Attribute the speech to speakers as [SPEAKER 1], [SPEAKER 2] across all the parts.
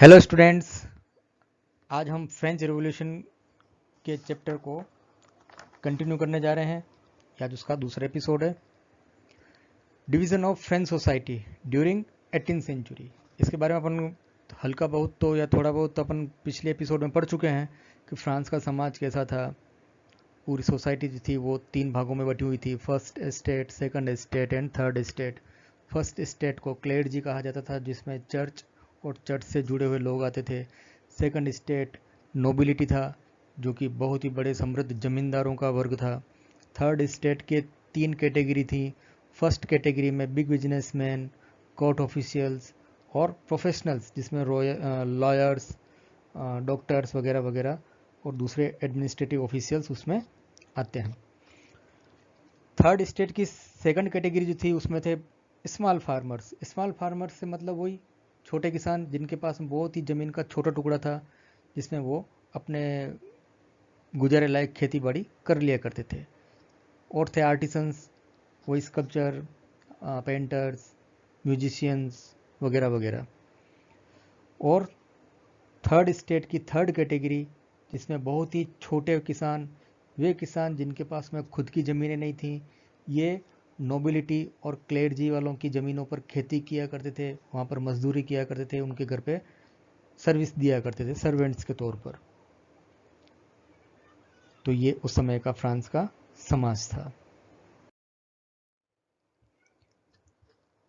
[SPEAKER 1] Hello students, आज हम French revolution के चैप्टर को कंटिन्यू करने जा रहे हैं। आज उसका दूसरा एपिसोड है, division of French society during 18th century. इसके बारे में अपन हल्का बहुत तो या थोड़ा बहुत तो अपन पिछले एपिसोड में पढ़ चुके हैं कि फ्रांस का समाज कैसा था। पूरी सोसाइटी जो थी वो 3 भागों में बटी हुई थी, first estate, second estate and third estate. First estate को क्लेर्जी कहा जाता था, जिसमें चर्च और चर्च से जुड़े हुए लोग आते थे। सेकंड स्टेट नोबिलिटी था, जो कि बहुत ही बड़े समृद्ध जमींदारों का वर्ग था। थर्ड स्टेट के 3 कैटेगरी थी। फर्स्ट कैटेगरी में बिग बिजनेसमैन, कोर्ट ऑफिशियल्स और प्रोफेशनल्स, जिसमें लॉयर्स, डॉक्टर्स वगैरह वगैरह और दूसरे एडमिनिस्ट्रेटिव ऑफिशियल्स उसमें आते हैं। थर्ड स्टेट की सेकंड कैटेगरी जो थी उसमें थे स्मॉल फार्मर्स। स्मॉल फार्मर्स से मतलब वही छोटे किसान, जिनके पास बहुत ही ज़मीन का छोटा टुकड़ा था, जिसमें वो अपने गुजारे लायक खेती बाड़ी कर लिया करते थे। और थे आर्टिसंस, वही स्कल्पचर, पेंटर्स, म्यूजिशियंस वगैरह वगैरह। और थर्ड स्टेट की थर्ड कैटेगरी, जिसमें बहुत ही छोटे किसान, वे किसान जिनके पास में खुद की ज़मीनें नहीं थी, ये नोबिलिटी और क्लेर्जी वालों की ज़मीनों पर खेती किया करते थे, वहाँ पर मजदूरी किया करते थे, उनके घर पे सर्विस दिया करते थे सर्वेंट्स के तौर पर। तो ये उस समय का फ्रांस का समाज था।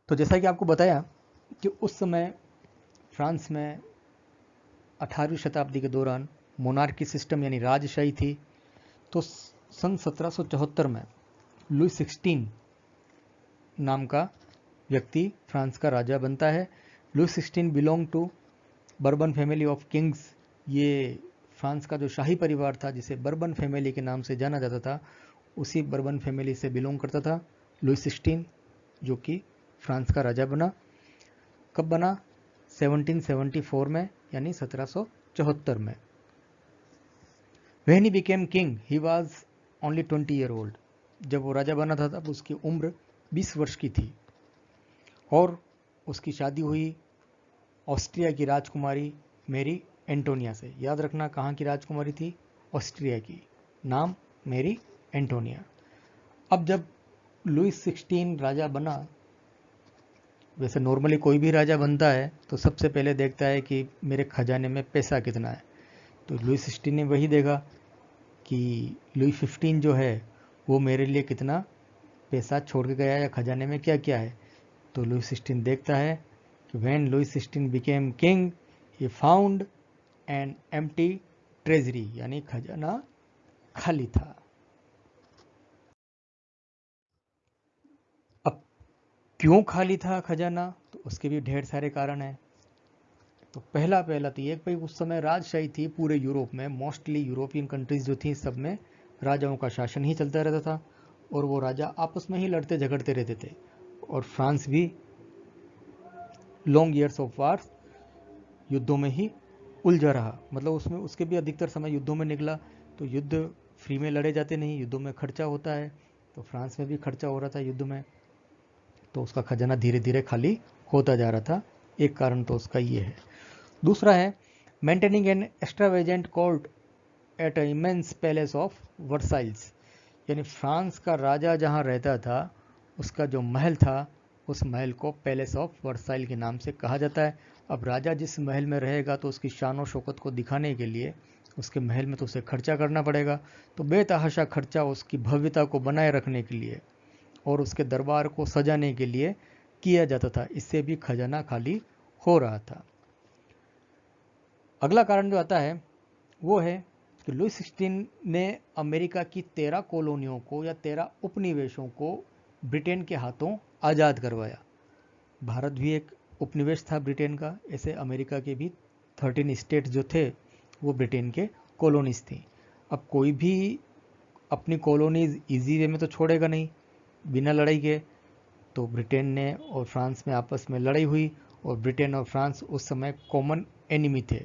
[SPEAKER 1] तो जैसा कि आपको बताया कि उस समय फ्रांस में 18वीं शताब्दी के दौरान मोनार्की सिस्टम यानी राजशाही थी। तो सन 1774 में लुई 16 नाम का व्यक्ति फ्रांस का राजा बनता है। Louis 16 belong to Bourbon family of kings. ये फ्रांस का जो शाही परिवार था, जिसे बर्बन फैमिली के नाम से जाना जाता था, उसी बर्बन फैमिली से बिलोंग करता था लुई 16, जो कि फ्रांस का राजा बना। कब बना? 1774 में, यानी 1774 में। When he became king, he was only 20 year old. जब वो राजा बना था तब उसकी उम्र 20 वर्ष की थी। और उसकी शादी हुई ऑस्ट्रिया की राजकुमारी मेरी एंटोनिया से। याद रखना, कहाँ की राजकुमारी थी? ऑस्ट्रिया की। नाम मेरी एंटोनिया। अब जब लुई 16 राजा बना, वैसे नॉर्मली कोई भी राजा बनता है तो सबसे पहले देखता है कि मेरे खजाने में पैसा कितना है। तो लुई 16 ने वही देखा कि लुई 15 जो है वो मेरे लिए कितना पैसा छोड़ के गया, या खजाने में क्या क्या है। तो लुई 16 देखता है कि when Louis 16 became king, he found an empty treasury, यानी खजाना खाली था। अब क्यों खाली था खजाना? तो उसके भी ढेर सारे कारण हैं। तो पहला तो ये भाई, उस समय राजशाही थी पूरे यूरोप में। मोस्टली यूरोपियन कंट्रीज जो थी, सब में राजाओं का शासन ही चलता रहता था, और वो राजा आपस में ही लड़ते झगड़ते रहते थे। और फ्रांस भी लॉन्ग ईयर्स ऑफ वार्स, युद्धों में ही उलझा रहा। मतलब उसमें उसके भी अधिकतर समय युद्धों में निकला। तो युद्ध फ्री में लड़े जाते नहीं, युद्धों में खर्चा होता है। तो फ्रांस में भी खर्चा हो रहा था युद्ध में, तो उसका खजाना धीरे धीरे खाली होता जा रहा था। एक कारण तो उसका ये है। दूसरा है maintaining an extravagant court at a immense palace of Versailles. यानी फ्रांस का राजा जहाँ रहता था, उसका जो महल था, उस महल को पैलेस ऑफ वर्साइल के नाम से कहा जाता है। अब राजा जिस महल में रहेगा तो उसकी शान और शौकत को दिखाने के लिए उसके महल में तो उसे खर्चा करना पड़ेगा। तो बेतहाशा खर्चा उसकी भव्यता को बनाए रखने के लिए और उसके दरबार को सजाने के लिए किया जाता था। इससे भी खजाना खाली हो रहा था। अगला कारण जो आता है वो है कि लुई 16 ने अमेरिका की 13 कॉलोनियों को या 13 उपनिवेशों को ब्रिटेन के हाथों आज़ाद करवाया। भारत भी एक उपनिवेश था ब्रिटेन का, ऐसे अमेरिका के भी 13 स्टेट जो थे वो ब्रिटेन के कॉलोनीज थी। अब कोई भी अपनी कॉलोनीज इजी वे में तो छोड़ेगा नहीं बिना लड़ाई के। तो ब्रिटेन ने और फ्रांस में आपस में लड़ाई हुई, और ब्रिटेन और फ्रांस उस समय कॉमन एनिमी थे।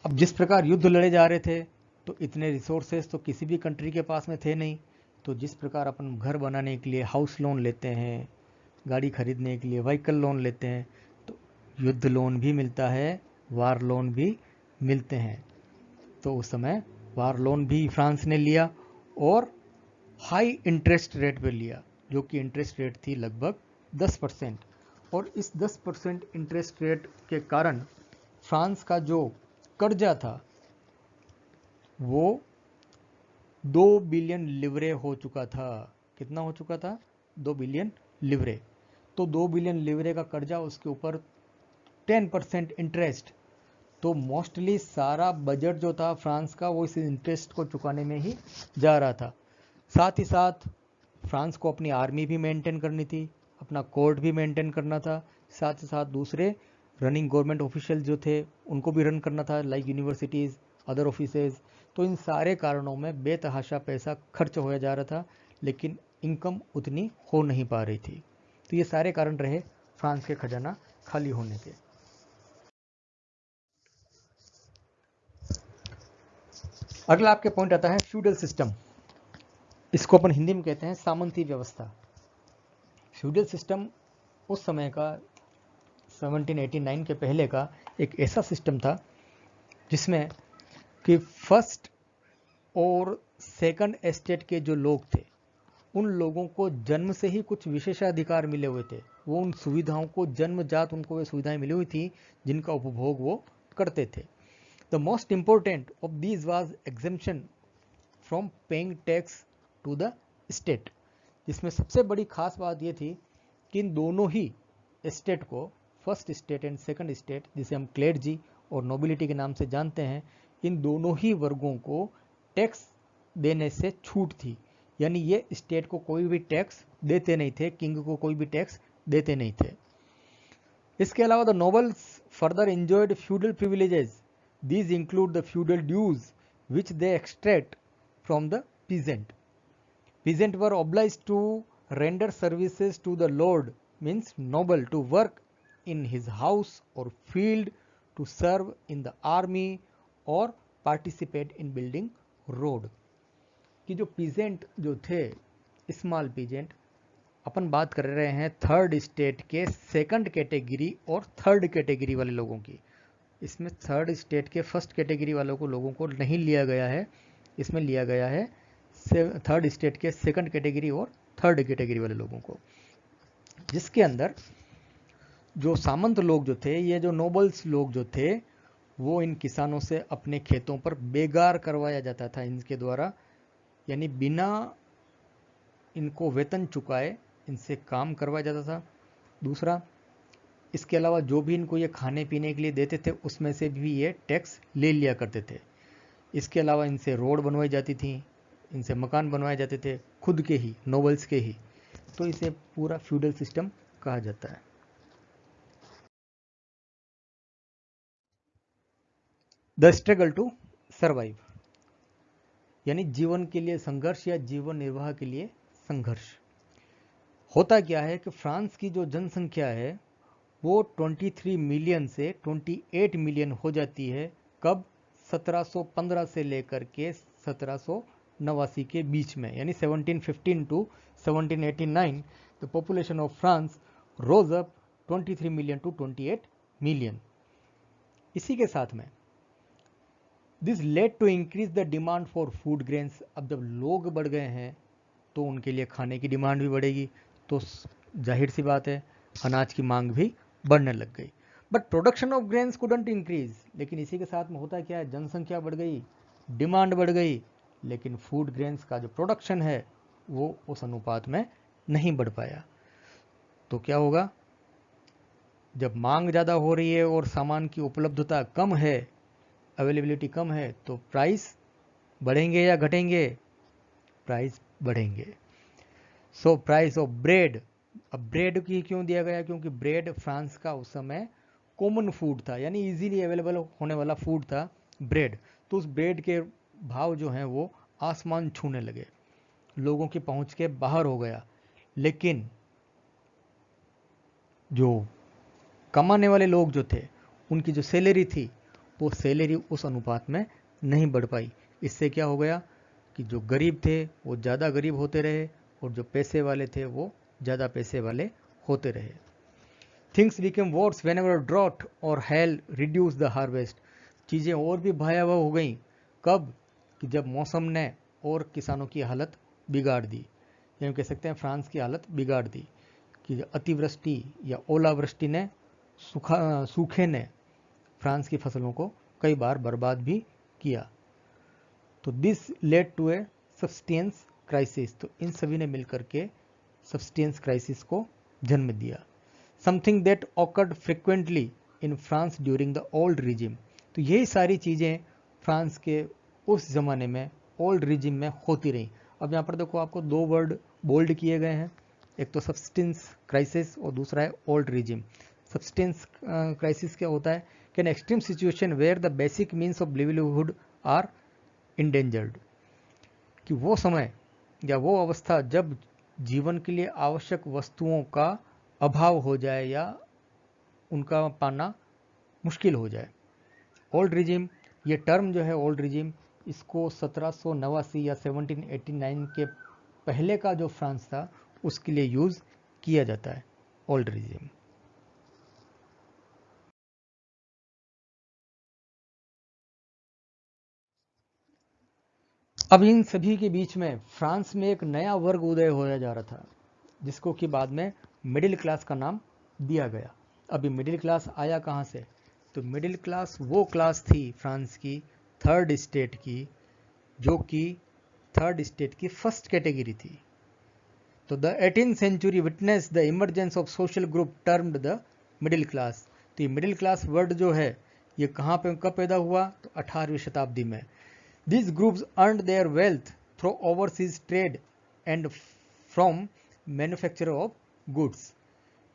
[SPEAKER 1] अब जिस प्रकार युद्ध लड़े जा रहे थे, तो इतने रिसोर्सेज तो किसी भी कंट्री के पास में थे नहीं। तो जिस प्रकार अपन घर बनाने के लिए हाउस लोन लेते हैं, गाड़ी खरीदने के लिए व्हीकल लोन लेते हैं, तो युद्ध लोन भी मिलता है, वार लोन भी मिलते हैं। तो उस समय वार लोन भी फ्रांस ने लिया और हाई इंटरेस्ट रेट पे लिया, जो कि इंटरेस्ट रेट थी लगभग 10%। और इस 10% इंटरेस्ट रेट के कारण फ्रांस का जो कर्जा था वो 2 बिलियन लिवरे हो चुका था। कितना हो चुका था? 2 बिलियन लिवरे। तो 2 बिलियन लिवरे का कर्जा, उसके ऊपर 10% इंटरेस्ट। तो मोस्टली सारा बजट जो था फ्रांस का वो इस इंटरेस्ट को चुकाने में ही जा रहा था। साथ ही साथ फ्रांस को अपनी आर्मी भी मेंटेन करनी थी, अपना कोर्ट भी मेंटेन करना था, साथ ही साथ दूसरे रनिंग गवर्नमेंट ऑफिशियल जो थे उनको भी रन करना था, लाइक यूनिवर्सिटीज़, अदर ऑफिसेज। तो इन सारे कारणों में बेतहाशा पैसा खर्च होया जा रहा था, लेकिन इनकम उतनी हो नहीं पा रही थी। तो ये सारे कारण रहे फ्रांस के खजाना खाली होने के। अगला आपके पॉइंट आता है फ्यूडल सिस्टम। इसको अपन हिंदी में कहते हैं सामंती व्यवस्था। फ्यूडल सिस्टम उस समय का 1789 के पहले का एक ऐसा सिस्टम था जिसमें कि फर्स्ट और सेकंड एस्टेट के जो लोग थे उन लोगों को जन्म से ही कुछ विशेषाधिकार मिले हुए थे। वो उन सुविधाओं को जन्मजात उनको वे सुविधाएं मिली हुई थी जिनका उपभोग वो करते थे। The most important of these was exemption from paying tax to the state, जिसमें सबसे बड़ी खास बात यह थी कि इन दोनों ही स्टेट को, first state and second state, जिसे हम क्लेर्जी और नोबिलिटी के नाम से जानते हैं, इन दोनों ही वर्गों को टैक्स देने से छूट थी। यानी ये स्टेट को कोई भी टैक्स देते नहीं थे, किंग को कोई भी टैक्स देते नहीं थे। इसके अलावा the nobles further enjoyed feudal privileges. These include the feudal dues which they extract from the peasant. Peasants were obliged to render services to the lord, means noble, to work in his house or field, to serve in the army or participate in building road। कि जो peasant जो थे, small peasant, अपन बात कर रहे हैं third state के second category और थर्ड कैटेगरी वाले लोगों की। इसमें थर्ड स्टेट के फर्स्ट कैटेगरी वालों को लोगों को नहीं लिया गया है, इसमें लिया गया है थर्ड स्टेट के सेकंड कैटेगरी और थर्ड कैटेगरी वाले लोगों को, जिसके अंदर जो सामंत लोग जो थे, ये जो नोबल्स लोग जो थे, वो इन किसानों से अपने खेतों पर बेगार करवाया जाता था इनके द्वारा। यानी बिना इनको वेतन चुकाए इनसे काम करवाया जाता था। दूसरा, इसके अलावा जो भी इनको ये खाने पीने के लिए देते थे उसमें से भी ये टैक्स ले लिया करते थे। इसके अलावा इनसे रोड बनवाई जाती थी, इनसे मकान बनवाए जाते थे, खुद के ही, नोबल्स के ही। तो इसे पूरा फ्यूडल सिस्टम कहा जाता है। द स्ट्रगल टू सर्वाइव, यानी जीवन के लिए संघर्ष या जीवन निर्वाह के लिए संघर्ष। होता क्या है कि फ्रांस की जो जनसंख्या है वो 23 मिलियन से 28 मिलियन हो जाती है। कब? 1715 से लेकर के 1789 के बीच में, यानी 1715 to 1789 the population of France rose up 23 million to 28 million. इसी के साथ में this led to increase the demand for food grains. अब जब लोग बढ़ गए हैं तो उनके लिए खाने की डिमांड भी बढ़ेगी, तो जाहिर सी बात है अनाज की मांग भी बढ़ने लग गई। But production of grains couldn't increase. लेकिन इसी के साथ में होता क्या है, जनसंख्या बढ़ गई, डिमांड बढ़ गई, लेकिन फूड ग्रेन्स का जो प्रोडक्शन है वो उस अनुपात में नहीं बढ़ पाया। तो क्या होगा, जब मांग ज़्यादा हो रही है और सामान की उपलब्धता कम है, अवेलेबिलिटी कम है, तो प्राइस बढ़ेंगे या घटेंगे? प्राइस बढ़ेंगे। So price of bread. अब ब्रेड की क्यों दिया गया? क्योंकि ब्रेड फ्रांस का उस समय कॉमन फूड था, यानी इजीली अवेलेबल होने वाला फूड था ब्रेड। तो उस ब्रेड के भाव जो हैं वो आसमान छूने लगे, लोगों की पहुंच के बाहर हो गया। लेकिन जो कमाने वाले लोग जो थे उनकी जो सैलरी थी वो सैलरी उस अनुपात में नहीं बढ़ पाई। इससे क्या हो गया कि जो गरीब थे वो ज़्यादा गरीब होते रहे और जो पैसे वाले थे वो ज़्यादा पैसे वाले होते रहे। Things became worse whenever drought और हेल रिड्यूस द हार्वेस्ट। चीज़ें और भी भयावह हो गई कब, कि जब मौसम ने और किसानों की हालत बिगाड़ दी, या कह सकते हैं फ्रांस की हालत बिगाड़ दी, कि अतिवृष्टि या ओलावृष्टि ने सूखे ने फ्रांस की फसलों को कई बार बर्बाद भी किया। तो this led to a subsistence crisis. तो इन सभी ने मिलकर के सब्सटेंस क्राइसिस को जन्म दिया। Something that awkward frequently in France during the old regime. तो यही सारी चीज़ें फ्रांस के उस ज़माने में ओल्ड रिजिम में होती रही। अब यहाँ पर देखो आपको दो वर्ड बोल्ड किए गए हैं, एक तो सब्सटेंस क्राइसिस और दूसरा है ओल्ड रिजिम। सब्सटेंस क्राइसिस क्या होता है कि an extreme situation where the basic means of livelihood are endangered, कि वो समय या वो अवस्था जब जीवन के लिए आवश्यक वस्तुओं का अभाव हो जाए या उनका पाना मुश्किल हो जाए। ओल्ड रिजिम, ये टर्म जो है ओल्ड रिजिम, इसको 1789 या 1789 के पहले का जो फ्रांस था उसके लिए यूज़ किया जाता है ओल्ड रिजिम। अब इन सभी के बीच में फ्रांस में एक नया वर्ग उदय होया जा रहा था, जिसको कि बाद में मिडिल क्लास का नाम दिया गया। अभी मिडिल क्लास आया कहाँ से? तो मिडिल क्लास वो क्लास थी फ्रांस की थर्ड स्टेट की, जो कि थर्ड स्टेट की फर्स्ट कैटेगरी थी। तो the 18th century witness the emergence of social group termed the middle class. तो ये मिडिल क्लास वर्ड जो है ये कहाँ पे कब पैदा हुआ? तो 18वीं शताब्दी में। These groups earned their wealth through overseas trade and from manufacture of goods.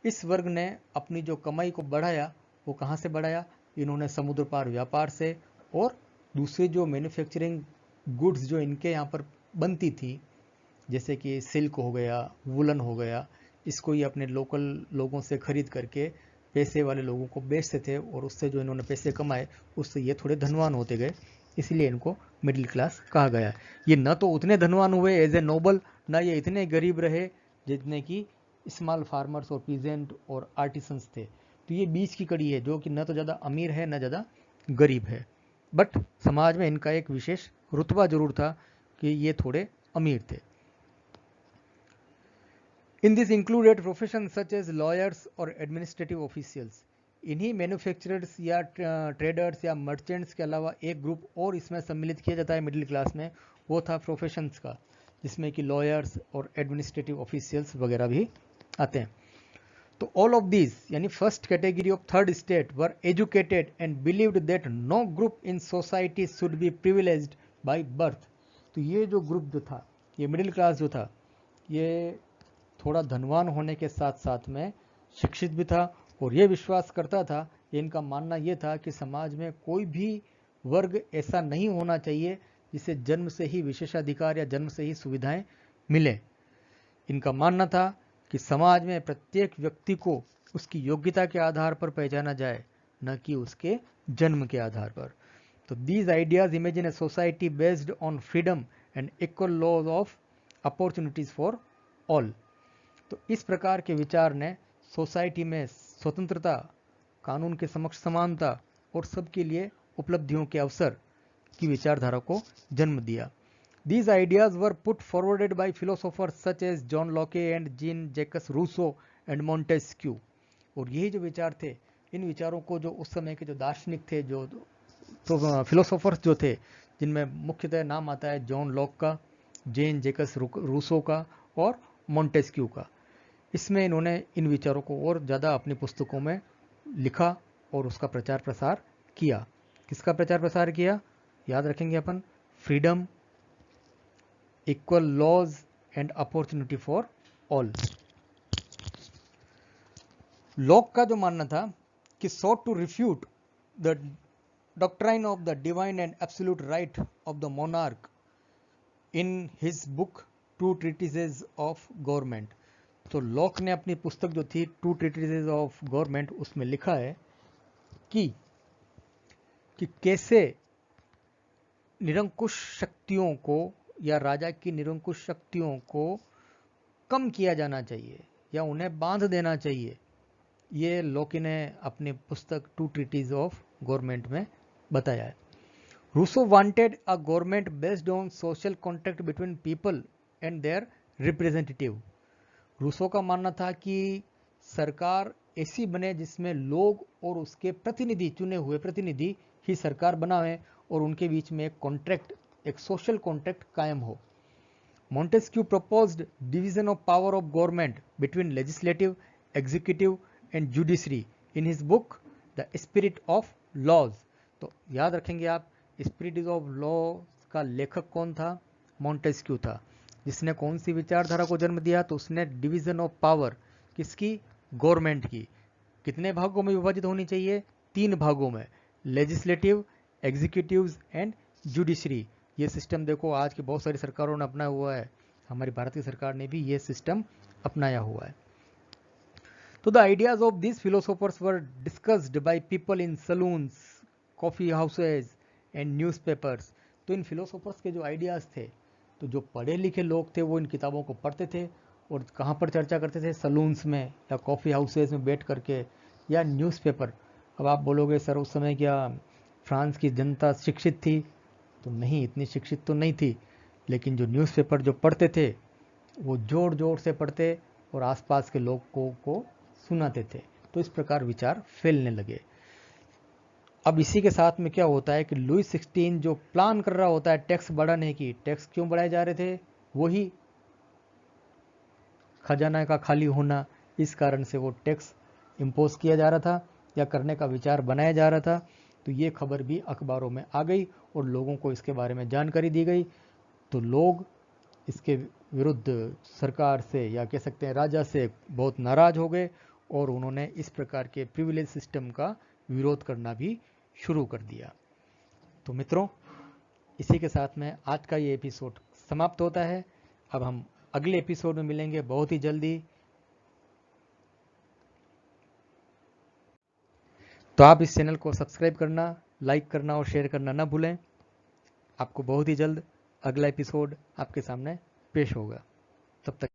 [SPEAKER 1] इस वर्ग ने अपनी जो कमाई को बढ़ाया वो कहाँ से बढ़ाया? इन्होंने समुद्र पार व्यापार से और दूसरे जो मैन्युफैक्चरिंग गुड्स जो इनके यहाँ पर बनती थी, जैसे कि सिल्क हो गया, वुलन हो गया, इसको ये अपने लोकल लोगों से खरीद करके पैसे वाले लोगों को बेचते थे और उससे जो इन्होंने पैसे कमाए उससे ये थोड़े धनवान होते गए, इसलिए इनको मिडिल क्लास कहा गया। ये न तो उतने धनवान हुए एज ए नोबल, ना ये इतने गरीब रहे जितने कि स्मॉल फार्मर्स और पीजेंट और आर्टिसंस थे। तो ये बीच की कड़ी है जो कि न तो ज़्यादा अमीर है न ज़्यादा गरीब है, बट समाज में इनका एक विशेष रुतबा जरूर था कि ये थोड़े अमीर थे। इन this included profession such as lawyers और एडमिनिस्ट्रेटिव ऑफिशियल्स। इन्हीं मैन्युफैक्चरर्स या ट्रेडर्स या मर्चेंट्स के अलावा एक ग्रुप और इसमें सम्मिलित किया जाता है मिडिल क्लास में, वो था प्रोफेशंस का, जिसमें कि लॉयर्स और एडमिनिस्ट्रेटिव ऑफिशियल्स वगैरह भी आते हैं। तो ऑल ऑफ दिस यानी first category of third state were educated and believed that no group in society should be privileged by birth. तो ये जो ग्रुप जो था, ये मिडिल क्लास जो था, ये थोड़ा धनवान होने के साथ साथ में शिक्षित भी था और ये विश्वास करता था, इनका मानना ये था कि समाज में कोई भी वर्ग ऐसा नहीं होना चाहिए जिसे जन्म से ही विशेषाधिकार या जन्म से ही सुविधाएं मिले। इनका मानना था कि समाज में प्रत्येक व्यक्ति को उसकी योग्यता के आधार पर पहचाना जाए, न कि उसके जन्म के आधार पर। तो these ideas imagine a society based on freedom and equal laws of opportunities for all. तो इस प्रकार के विचार ने सोसाइटी में स्वतंत्रता, कानून के समक्ष समानता और सबके लिए उपलब्धियों के अवसर की विचारधारा को जन्म दिया। These ideas were put forwarded by philosophers such as John Locke and Jean-Jacques Rousseau and Montesquieu। और यही जो विचार थे, इन विचारों को जो उस समय के जो दार्शनिक थे, जो तो फिलोसोफर्स जो थे, जिनमें मुख्यतः नाम आता है जॉन लॉक का, जेन जेकस रूसो का और मोंटेस्क्यू का, इसमें इन्होंने इन विचारों को और ज़्यादा अपनी पुस्तकों में लिखा और उसका प्रचार प्रसार किया। किसका प्रचार प्रसार किया? याद रखेंगे अपन, freedom, equal laws and opportunity for all. Locke का जो मानना था कि sought to refute the doctrine of the divine and absolute right of the monarch in his book two treatises of government. तो लॉक ने अपनी पुस्तक जो थी टू ट्रीटिसेस ऑफ गवर्नमेंट, उसमें लिखा है कि कैसे निरंकुश शक्तियों को या राजा की निरंकुश शक्तियों को कम किया जाना चाहिए या उन्हें बांध देना चाहिए। ये लोकी ने अपनी पुस्तक टू ट्रीटीज ऑफ गवर्नमेंट में बताया है। Rousseau wanted a government based on social contact between people and their representative. Rousseau का मानना था कि सरकार ऐसी बने जिसमें लोग और उसके प्रतिनिधि, चुने हुए प्रतिनिधि ही सरकार बनाएं और उनके बीच में एक कॉन्ट्रैक्ट, एक सोशल कॉन्ट्रैक्ट कायम हो। Montesquieu proposed division of power of government between legislative, executive and judiciary in his book The Spirit of Laws। तो याद रखेंगे आप, स्पिरिट ऑफ लॉ का लेखक कौन था? मॉन्टेस्क्यू था। जिसने कौन सी विचारधारा को जन्म दिया? तो उसने डिवीजन ऑफ पावर, किसकी? गवर्नमेंट की। कितने भागों में विभाजित होनी चाहिए? 3 भागों में, लेजिस्लेटिव, एग्जीक्यूटिव एंड जुडिशरी। ये सिस्टम देखो आज की बहुत सारी सरकारों ने अपनाया हुआ है, हमारी भारत की सरकार ने भी ये सिस्टम अपनाया हुआ है। तो the ideas of this philosophers were discussed by people in salons, coffee houses and newspapers. तो इन फिलोसोफर्स के जो आइडियाज थे, तो जो पढ़े लिखे लोग थे वो इन किताबों को पढ़ते थे और कहाँ पर चर्चा करते थे? सलून्स में या कॉफ़ी हाउसेज में बैठ करके, या न्यूज़पेपर। अब आप बोलोगे सर उस समय क्या फ्रांस की जनता शिक्षित थी? तो नहीं, इतनी शिक्षित तो नहीं थी, लेकिन जो न्यूज़पेपर जो पढ़ते थे वो जोर जोर से पढ़ते और आसपास के लोगों को सुनाते थे। तो इस प्रकार विचार फैलने लगे। अब इसी के साथ में क्या होता है कि लुई 16 जो प्लान कर रहा होता है टैक्स बढ़ाने की। टैक्स क्यों बढ़ाए जा रहे थे? वही खजाना का खाली होना, इस कारण से वो टैक्स इम्पोज किया जा रहा था या करने का विचार बनाया जा रहा था। तो ये खबर भी अखबारों में आ गई और लोगों को इसके बारे में जानकारी दी गई। तो लोग इसके विरुद्ध सरकार से, या कह सकते हैं राजा से, बहुत नाराज हो गए और उन्होंने इस प्रकार के प्रिविलेज सिस्टम का विरोध करना भी शुरू कर दिया। तो मित्रों, इसी के साथ में आज का ये एपिसोड समाप्त होता है। अब हम अगले एपिसोड में मिलेंगे बहुत ही जल्दी। तो आप इस चैनल को सब्सक्राइब करना, लाइक करना और शेयर करना ना भूलें। आपको बहुत ही जल्द अगला एपिसोड आपके सामने पेश होगा। तब तक